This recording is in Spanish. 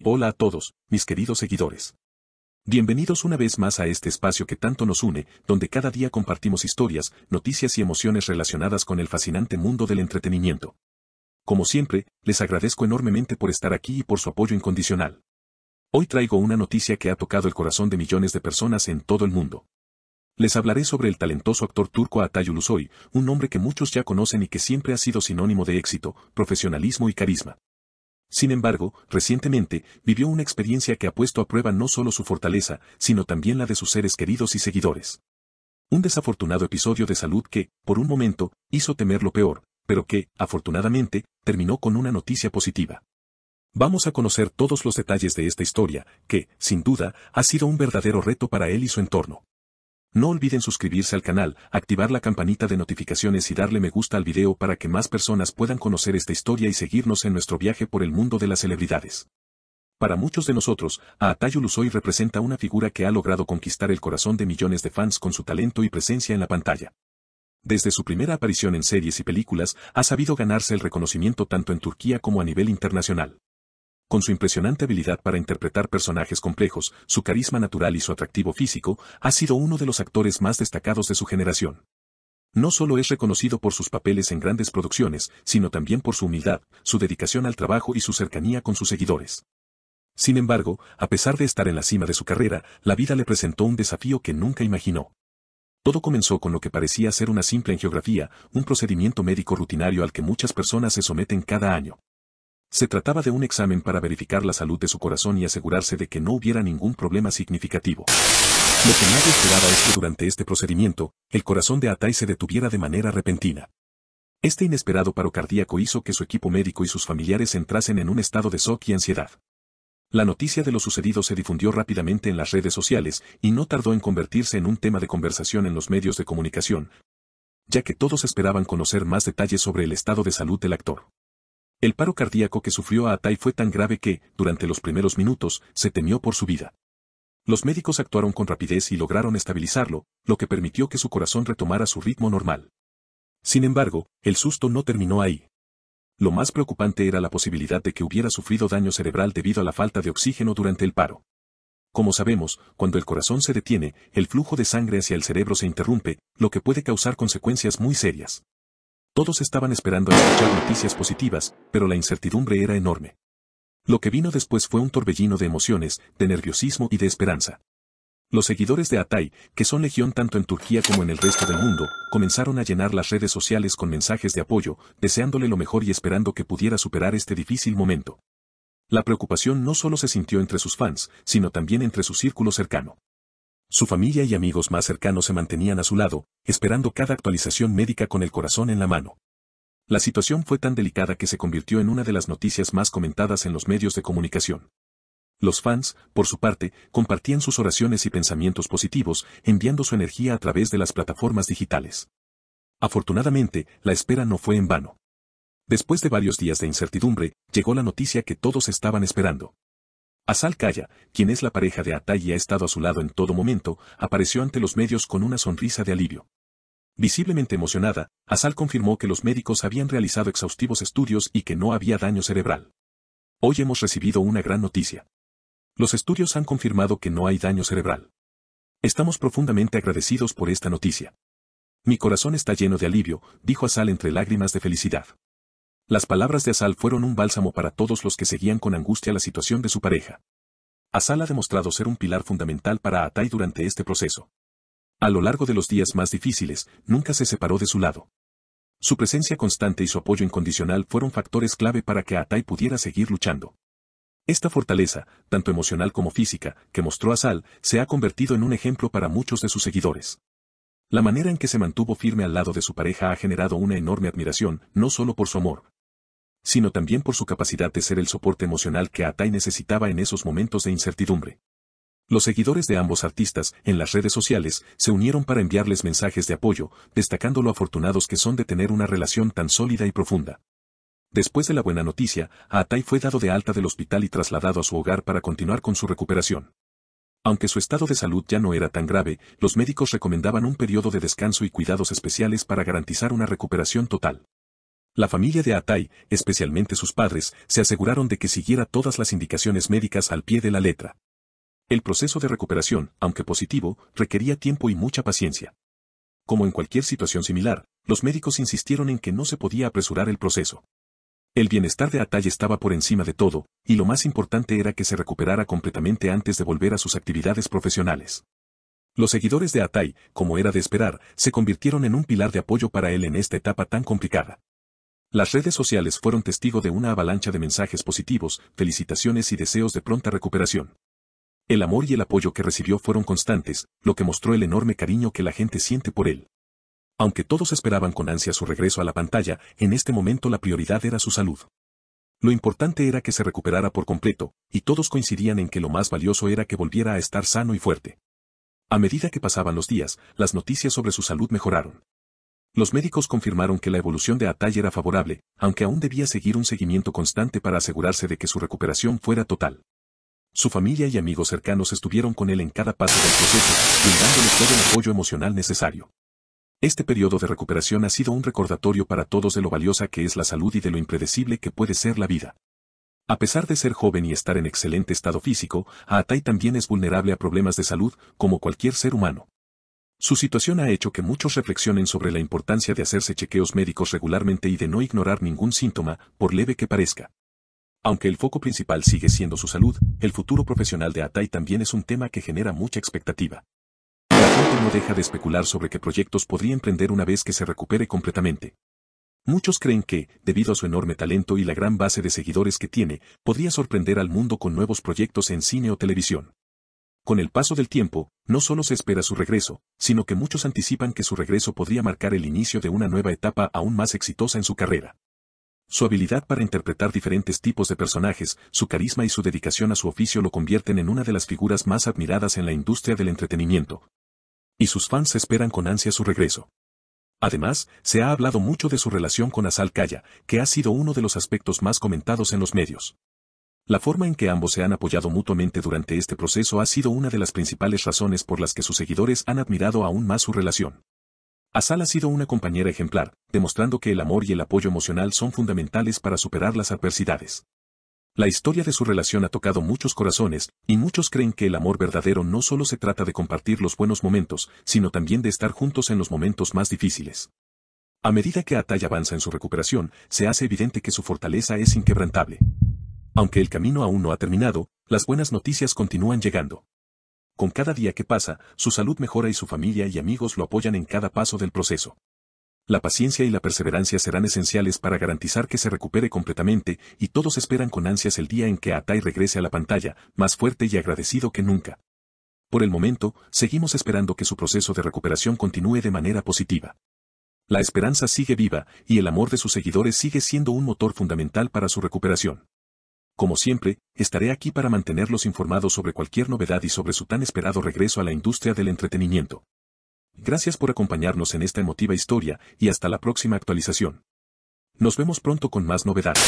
Hola a todos, mis queridos seguidores. Bienvenidos una vez más a este espacio que tanto nos une, donde cada día compartimos historias, noticias y emociones relacionadas con el fascinante mundo del entretenimiento. Como siempre, les agradezco enormemente por estar aquí y por su apoyo incondicional. Hoy traigo una noticia que ha tocado el corazón de millones de personas en todo el mundo. Les hablaré sobre el talentoso actor turco Atay Ulusoy, un nombre que muchos ya conocen y que siempre ha sido sinónimo de éxito, profesionalismo y carisma. Sin embargo, recientemente, vivió una experiencia que ha puesto a prueba no solo su fortaleza, sino también la de sus seres queridos y seguidores. Un desafortunado episodio de salud que, por un momento, hizo temer lo peor, pero que, afortunadamente, terminó con una noticia positiva. Vamos a conocer todos los detalles de esta historia, que, sin duda, ha sido un verdadero reto para él y su entorno. No olviden suscribirse al canal, activar la campanita de notificaciones y darle me gusta al video para que más personas puedan conocer esta historia y seguirnos en nuestro viaje por el mundo de las celebridades. Para muchos de nosotros, Atay Ulusoy representa una figura que ha logrado conquistar el corazón de millones de fans con su talento y presencia en la pantalla. Desde su primera aparición en series y películas, ha sabido ganarse el reconocimiento tanto en Turquía como a nivel internacional. Con su impresionante habilidad para interpretar personajes complejos, su carisma natural y su atractivo físico, ha sido uno de los actores más destacados de su generación. No solo es reconocido por sus papeles en grandes producciones, sino también por su humildad, su dedicación al trabajo y su cercanía con sus seguidores. Sin embargo, a pesar de estar en la cima de su carrera, la vida le presentó un desafío que nunca imaginó. Todo comenzó con lo que parecía ser una simple angiografía, un procedimiento médico rutinario al que muchas personas se someten cada año. Se trataba de un examen para verificar la salud de su corazón y asegurarse de que no hubiera ningún problema significativo. Lo que nadie esperaba es que durante este procedimiento, el corazón de Atay se detuviera de manera repentina. Este inesperado paro cardíaco hizo que su equipo médico y sus familiares entrasen en un estado de shock y ansiedad. La noticia de lo sucedido se difundió rápidamente en las redes sociales y no tardó en convertirse en un tema de conversación en los medios de comunicación, ya que todos esperaban conocer más detalles sobre el estado de salud del actor. El paro cardíaco que sufrió Atay fue tan grave que, durante los primeros minutos, se temió por su vida. Los médicos actuaron con rapidez y lograron estabilizarlo, lo que permitió que su corazón retomara su ritmo normal. Sin embargo, el susto no terminó ahí. Lo más preocupante era la posibilidad de que hubiera sufrido daño cerebral debido a la falta de oxígeno durante el paro. Como sabemos, cuando el corazón se detiene, el flujo de sangre hacia el cerebro se interrumpe, lo que puede causar consecuencias muy serias. Todos estaban esperando a escuchar noticias positivas, pero la incertidumbre era enorme. Lo que vino después fue un torbellino de emociones, de nerviosismo y de esperanza. Los seguidores de Atay, que son legión tanto en Turquía como en el resto del mundo, comenzaron a llenar las redes sociales con mensajes de apoyo, deseándole lo mejor y esperando que pudiera superar este difícil momento. La preocupación no solo se sintió entre sus fans, sino también entre su círculo cercano. Su familia y amigos más cercanos se mantenían a su lado, esperando cada actualización médica con el corazón en la mano. La situación fue tan delicada que se convirtió en una de las noticias más comentadas en los medios de comunicación. Los fans, por su parte, compartían sus oraciones y pensamientos positivos, enviando su energía a través de las plataformas digitales. Afortunadamente, la espera no fue en vano. Después de varios días de incertidumbre, llegó la noticia que todos estaban esperando. Asal Kaya, quien es la pareja de Atay y ha estado a su lado en todo momento, apareció ante los medios con una sonrisa de alivio. Visiblemente emocionada, Asal confirmó que los médicos habían realizado exhaustivos estudios y que no había daño cerebral. Hoy hemos recibido una gran noticia. Los estudios han confirmado que no hay daño cerebral. Estamos profundamente agradecidos por esta noticia. Mi corazón está lleno de alivio, dijo Asal entre lágrimas de felicidad. Las palabras de Asal fueron un bálsamo para todos los que seguían con angustia la situación de su pareja. Asal ha demostrado ser un pilar fundamental para Atay durante este proceso. A lo largo de los días más difíciles, nunca se separó de su lado. Su presencia constante y su apoyo incondicional fueron factores clave para que Atay pudiera seguir luchando. Esta fortaleza, tanto emocional como física, que mostró Asal, se ha convertido en un ejemplo para muchos de sus seguidores. La manera en que se mantuvo firme al lado de su pareja ha generado una enorme admiración, no solo por su amor, sino también por su capacidad de ser el soporte emocional que Atay necesitaba en esos momentos de incertidumbre. Los seguidores de ambos artistas, en las redes sociales, se unieron para enviarles mensajes de apoyo, destacando lo afortunados que son de tener una relación tan sólida y profunda. Después de la buena noticia, Atay fue dado de alta del hospital y trasladado a su hogar para continuar con su recuperación. Aunque su estado de salud ya no era tan grave, los médicos recomendaban un periodo de descanso y cuidados especiales para garantizar una recuperación total. La familia de Atay, especialmente sus padres, se aseguraron de que siguiera todas las indicaciones médicas al pie de la letra. El proceso de recuperación, aunque positivo, requería tiempo y mucha paciencia. Como en cualquier situación similar, los médicos insistieron en que no se podía apresurar el proceso. El bienestar de Atay estaba por encima de todo, y lo más importante era que se recuperara completamente antes de volver a sus actividades profesionales. Los seguidores de Atay, como era de esperar, se convirtieron en un pilar de apoyo para él en esta etapa tan complicada. Las redes sociales fueron testigo de una avalancha de mensajes positivos, felicitaciones y deseos de pronta recuperación. El amor y el apoyo que recibió fueron constantes, lo que mostró el enorme cariño que la gente siente por él. Aunque todos esperaban con ansia su regreso a la pantalla, en este momento la prioridad era su salud. Lo importante era que se recuperara por completo, y todos coincidían en que lo más valioso era que volviera a estar sano y fuerte. A medida que pasaban los días, las noticias sobre su salud mejoraron. Los médicos confirmaron que la evolución de Atay era favorable, aunque aún debía seguir un seguimiento constante para asegurarse de que su recuperación fuera total. Su familia y amigos cercanos estuvieron con él en cada paso del proceso, brindándole todo el apoyo emocional necesario. Este periodo de recuperación ha sido un recordatorio para todos de lo valiosa que es la salud y de lo impredecible que puede ser la vida. A pesar de ser joven y estar en excelente estado físico, Atay también es vulnerable a problemas de salud, como cualquier ser humano. Su situación ha hecho que muchos reflexionen sobre la importancia de hacerse chequeos médicos regularmente y de no ignorar ningún síntoma, por leve que parezca. Aunque el foco principal sigue siendo su salud, el futuro profesional de Atay también es un tema que genera mucha expectativa. La gente no deja de especular sobre qué proyectos podría emprender una vez que se recupere completamente. Muchos creen que, debido a su enorme talento y la gran base de seguidores que tiene, podría sorprender al mundo con nuevos proyectos en cine o televisión. Con el paso del tiempo, no solo se espera su regreso, sino que muchos anticipan que su regreso podría marcar el inicio de una nueva etapa aún más exitosa en su carrera. Su habilidad para interpretar diferentes tipos de personajes, su carisma y su dedicación a su oficio lo convierten en una de las figuras más admiradas en la industria del entretenimiento. Y sus fans esperan con ansia su regreso. Además, se ha hablado mucho de su relación con Asal Kaya, que ha sido uno de los aspectos más comentados en los medios. La forma en que ambos se han apoyado mutuamente durante este proceso ha sido una de las principales razones por las que sus seguidores han admirado aún más su relación. Asal ha sido una compañera ejemplar, demostrando que el amor y el apoyo emocional son fundamentales para superar las adversidades. La historia de su relación ha tocado muchos corazones, y muchos creen que el amor verdadero no solo se trata de compartir los buenos momentos, sino también de estar juntos en los momentos más difíciles. A medida que Atay avanza en su recuperación, se hace evidente que su fortaleza es inquebrantable. Aunque el camino aún no ha terminado, las buenas noticias continúan llegando. Con cada día que pasa, su salud mejora y su familia y amigos lo apoyan en cada paso del proceso. La paciencia y la perseverancia serán esenciales para garantizar que se recupere completamente, y todos esperan con ansias el día en que Atay regrese a la pantalla, más fuerte y agradecido que nunca. Por el momento, seguimos esperando que su proceso de recuperación continúe de manera positiva. La esperanza sigue viva, y el amor de sus seguidores sigue siendo un motor fundamental para su recuperación. Como siempre, estaré aquí para mantenerlos informados sobre cualquier novedad y sobre su tan esperado regreso a la industria del entretenimiento. Gracias por acompañarnos en esta emotiva historia, y hasta la próxima actualización. Nos vemos pronto con más novedades.